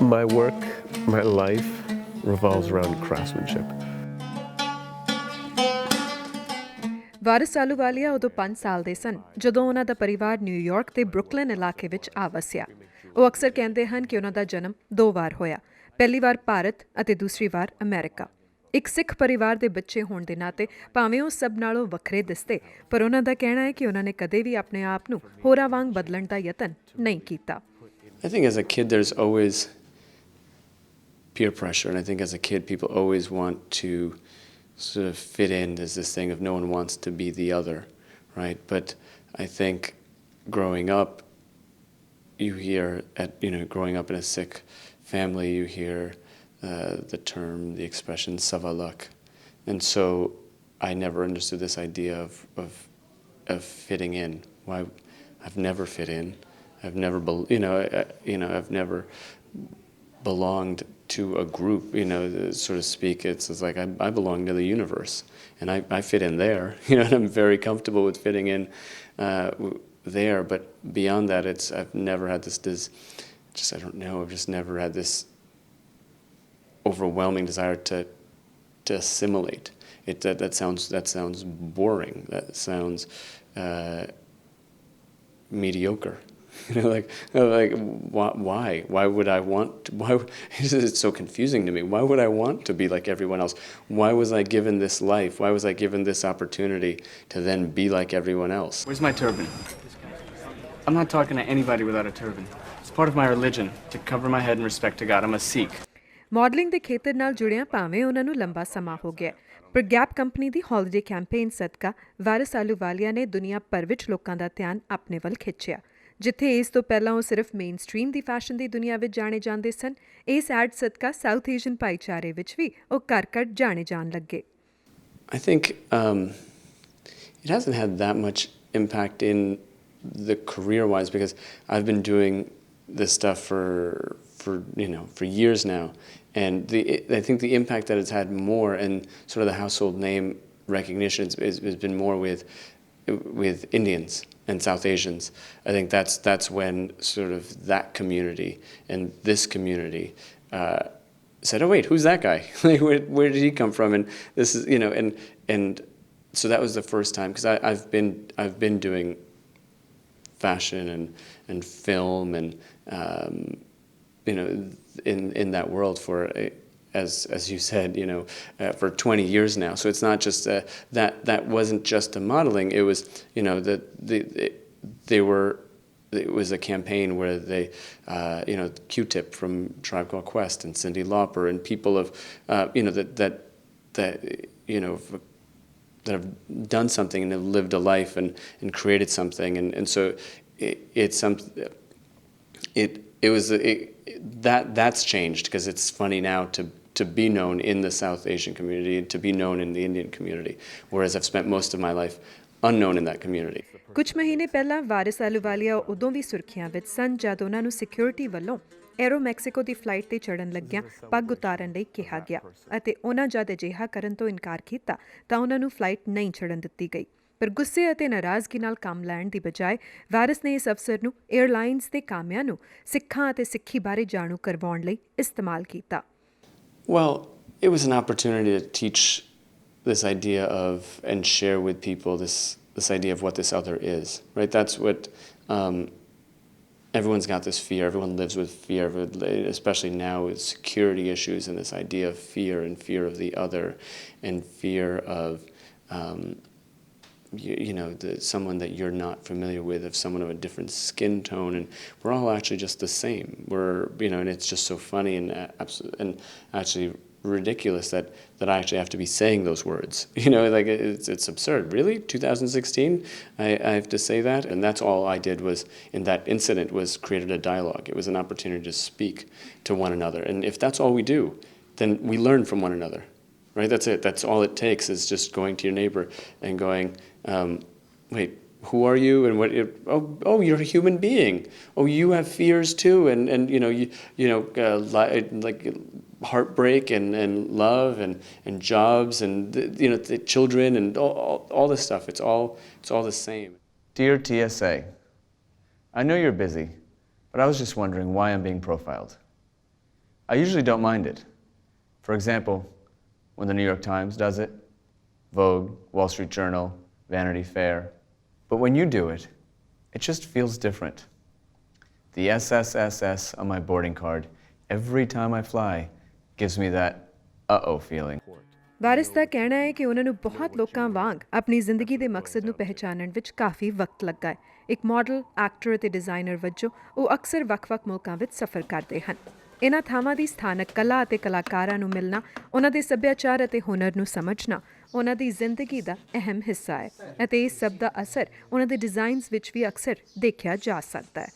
My work, my life revolves around craftsmanship. ਵਾਰਿਸ ਆਹਲੂਵਾਲੀਆ ਉਦੋਂ 5 ਸਾਲ ਦੇ ਸਨ ਜਦੋਂ ਉਹਨਾਂ ਦਾ ਪਰਿਵਾਰ ਨਿਊਯਾਰਕ ਦੇ ਬਰੁਕਲਿਨ ਇਲਾਕੇ ਵਿੱਚ ਆ ਵਸਿਆ। ਉਹ ਅਕਸਰ ਕਹਿੰਦੇ ਹਨ ਕਿ ਉਹਨਾਂ ਦਾ ਜਨਮ 2 ਵਾਰ ਹੋਇਆ, ਪਹਿਲੀ ਵਾਰ ਭਾਰਤ ਅਤੇ ਦੂਸਰੀ ਵਾਰ ਅਮਰੀਕਾ। ਇੱਕ ਸਿੱਖ ਪਰਿਵਾਰ ਦੇ ਬੱਚੇ ਹੋਣ ਦੇ ਨਾਤੇ ਭਾਵੇਂ ਉਹ ਸਭ ਨਾਲੋਂ ਵੱਖਰੇ ਦਿਸਦੇ, ਪਰ ਉਹਨਾਂ ਦਾ ਕਹਿਣਾ ਹੈ ਕਿ ਉਹਨਾਂ ਨੇ ਕਦੇ ਵੀ ਆਪਣੇ ਆਪ ਨੂੰ ਹੋਰਾਂ ਵਾਂਗ ਬਦਲਣ ਦਾ ਯਤਨ ਨਹੀਂ ਕੀਤਾ। I think as a kid there's always peer pressure, and I think as a kid people always want to sort of fit in. There's this thing of no one wants to be the other, right? But I think growing up, you hear growing up in a Sikh family, you hear the term, the expression "savalak," and so I never understood this idea of fitting in. Why? I've never fit in. I've never, I've never belonged to a group, so to speak. It's like I belong to the universe, and I fit in there, and I'm very comfortable with fitting in there. But beyond that, I've never had I don't know, I've just never had this overwhelming desire to assimilate. That sounds boring. That sounds mediocre. Why would I want? It's so confusing to me. Why would I want to be like everyone else? Why was I given this life? Why was I given this opportunity to then be like everyone else? Where's my turban? I'm not talking to anybody without a turban. It's part of my religion, to cover my head in respect to God. I'm a Sikh. Modelling ਦੇ ਖੇਤਰ ਨਾਲ ਜੁੜਿਆਂ ਭਾਵੇਂ ਉਹਨਾਂ ਨੂੰ ਲੰਬਾ ਸਮਾਂ ਹੋ ਗਿਆ, ਪਰ ਗੈਪ ਕੰਪਨੀ ਦੀ ਹੌਲੀਡੇ ਕੈਂਪੇਨ ਸਦਕਾ ਵਾਰਿਸ ਆਹਲੂਵਾਲੀਆ ਨੇ ਦੁਨੀਆ ਭਰ ਵਿੱਚ ਲੋਕਾਂ ਦਾ ਧਿਆਨ ਆਪਣੇ ਵੱਲ ਖਿੱਚਿਆ। ਜਿੱਥੇ ਇਸ ਤੋਂ ਪਹਿਲਾਂ ਉਹ ਸਿਰਫ ਮੇਨ ਸਟ੍ਰੀਮ ਦੀ ਫੈਸ਼ਨ ਦੀ ਦੁਨੀਆ ਵਿੱਚ ਜਾਣੇ ਜਾਂਦੇ ਸਨ, ਇਸ ਐਡ ਸਦਕਾ ਸਾਊਥ ਏਸ਼ੀਅਨ ਭਾਈਚਾਰੇ ਵਿੱਚ ਵੀ ਉਹ ਘਰ-ਘਰ ਜਾਣੇ ਜਾਣ ਲੱਗੇ। I think it hasn't had that much impact in the career-wise, because I've been doing this stuff for years now, and I think the impact that it's had more and sort of the household name recognition has been more with Indians and South Asians. I think that's when sort of that community and this community said, "Oh wait, who's that guy? Like, where did he come from?" And this is, and so that was the first time, because I've been doing fashion and film and in that world for as you said, for 20 years now. So it's not just that wasn't just the modeling. It was it was a campaign where they Q-Tip from Tribe Called Quest and Cyndi Lauper and people of that have done something and have lived a life and created something, and so that's changed, because it's funny now to be known in the South Asian community and to be known in the Indian community, whereas I've spent most of my life unknown in that community. ਕੁਝ ਮਹੀਨੇ ਪਹਿਲਾਂ ਵਾਰਿਸ ਆਹਲੂਵਾਲੀਆ ਉਦੋਂ ਵੀ ਸੁਰਖੀਆਂ ਵਿੱਚ ਸਨ ਜਦ ਉਹਨਾਂ ਨੂੰ security ਵੱਲੋਂ ਐਰੋ ਮੈਕਸੀਕੋ ਦੀ ਫਲਾਈਟ ਤੇ ਚੜ੍ਹਨ ਲੱਗਿਆਂ ਪੱਗ ਉਤਾਰਨ ਲਈ ਕਿਹਾ ਗਿਆ, ਅਤੇ ਉਹਨਾਂ ਜਦ ਅਜਿਹਾ ਕਰਨ ਤੋਂ ਇਨਕਾਰ ਕੀਤਾ ਤਾਂ ਉਹਨਾਂ ਨੂੰ ਫਲਾਈਟ ਨਹੀਂ ਚੜ੍ਹਨ ਦਿੱਤੀ ਗਈ। ਪਰ ਗੁੱਸੇ ਅਤੇ ਨਾਰਾਜ਼ਗੀ ਨਾਲ ਕੰਮ ਲੈਣ ਦੀ ਬਜਾਏ ਵਾਰਿਸ ਨੇ ਇਸ ਅਵਸਰ ਨੂੰ ਏਅਰਲਾਈਨਸ ਦੇ ਕਾਮਿਆਂ ਨੂੰ ਸਿੱਖਾਂ ਅਤੇ ਸਿੱਖੀ ਬਾਰੇ ਜਾਣੂ ਕਰਵਾਉਣ ਲਈ ਇਸਤੇਮਾਲ ਕੀਤਾ। Well, it was an opportunity to teach this idea of and share with people this idea of what this other is, right? That's what everyone's got this fear. Everyone lives with fear, especially now with security issues and this idea of fear and fear of the other and fear of someone that you're not familiar with, of someone of a different skin tone, and we're all actually just the same. And it's just so funny and actually ridiculous that I actually have to be saying those words. Like it's absurd. Really, 2016, I have to say that, and that's all I did was in that incident was created a dialogue. It was an opportunity to speak to one another, and if that's all we do, then we learn from one another. Right, that's it. That's all it takes, is just going to your neighbor and going, wait, who are you? And what? Oh, you're a human being. Oh, you have fears too, and like heartbreak and love and jobs and the children and all this stuff. It's all the same. Dear TSA, I know you're busy, but I was just wondering why I'm being profiled. I usually don't mind it. For example, when the New York Times does it, Vogue, Wall Street Journal, Vanity Fair. But when you do it, it just feels different. The SSSS on my boarding card, every time I fly, gives me that uh-oh feeling. ਵਾਰਿਸ ਦਾ ਕਹਿਣਾ ਹੈ ਕਿ ਉਹਨਾਂ ਨੂੰ ਬਹੁਤ ਲੋਕਾਂ ਵਾਂਗ ਆਪਣੀ ਜ਼ਿੰਦਗੀ ਦੇ ਮਕਸਦ ਨੂੰ ਪਹਿਚਾਨਣ ਵਿੱਚ ਕਾਫੀ ਵਕਤ ਲੱਗਾ ਹੈ। ਇੱਕ ਮਾਡਲ, ਐਕਟਰ ਅਤੇ ਡਿਜ਼ਾਈਨਰ ਵਜੋਂ ਉਹ ਅਕਸਰ ਵੱਖ-ਵੱਖ ਮੁਲਕਾਂ ਵਿੱਚ ਸਫ਼ਰ ਕਰਦੇ ਹਨ। ਇਹਨਾਂ ਥਾਵਾਂ ਦੀ ਸਥਾਨਕ ਕਲਾ ਅਤੇ ਕਲਾਕਾਰਾਂ ਨੂੰ ਮਿਲਣਾ, ਉਹਨਾਂ ਦੇ ਸੱਭਿਆਚਾਰ ਅਤੇ ਹੁਨਰ ਨੂੰ ਸਮਝਣਾ ਉਹਨਾਂ ਦੀ ਜ਼ਿੰਦਗੀ ਦਾ ਅਹਿਮ ਹਿੱਸਾ ਹੈ ਅਤੇ ਇਸ ਸਭ ਦਾ ਅਸਰ ਉਹਨਾਂ ਦੇ ਡਿਜ਼ਾਈਨਸ ਵਿੱਚ ਵੀ ਅਕਸਰ ਦੇਖਿਆ ਜਾ ਸਕਦਾ ਹੈ।